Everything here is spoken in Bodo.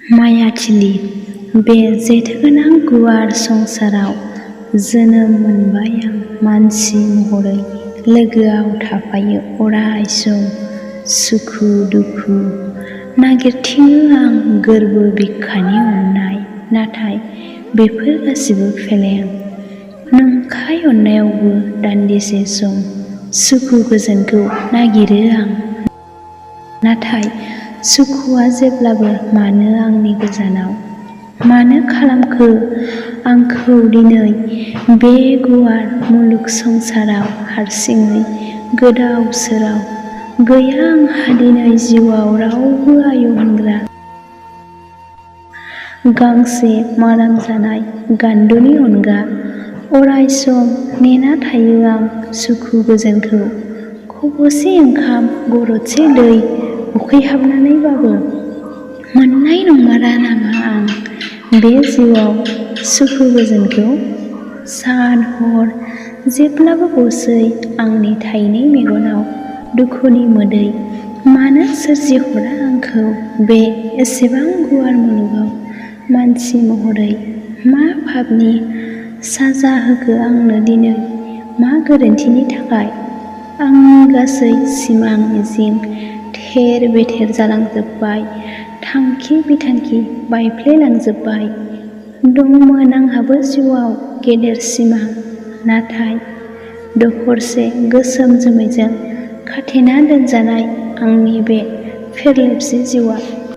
मायाथिलि बे जेथोगोनां गुवार संसाराव जोनोम मोनबाय आं मानसि महरै लोगोआव थाफायो अराय सम सुखु दुखु नागिरथिङो आं गोरबो बिखानि अननाय नाथाय बेफोर गासिबो फेलें नंखाय अननायावबो दान्दिसे सम सुखु गोजोनखौ नागिरो आं नाथाय सुखुआ जेब्लाबो मानो आंनि गोजानाव मानो खालामखो आंखौ दिनै बे गुवार मुलुग संसाराव हारसिङै गोदाव सोराव गैया आंहा दिनै जिउआव रावबो आय' होनग्रा गांसे माराम जानाय गान्दुनि अनगा अराय सम नेना थायो आं सुखु गोजोनखौ खब'से ओंखाम गरदसे दै उखैहाबनानैबाबो मोननाय नंमारा नामा आं बे जिउआव सुखु गोजोनखौ सान हर जेब्लाबो गसै आंनि थाइनै मेगनाव दुखुनि मोदै मानो सोरजिहरा आंखौ बे एसेबां गुवार मुलुगाव मानसि महरै मा पापनि साजा होखो आंनो दिनै मा गोरोन्थिनि थाखाय आंनि गासै सिमां मिजिं थेर बेथेर जालांजोब्बाय थांखि बिथांखि बायफ्लेलांजोब्बाय दंमोन आंहाबो जिउआव गेदेर सिमां नाथाय दखरसे गोसोम जोमैजों खाथेना दोनजानाय आंनि बे फेरलेबसे जिउआ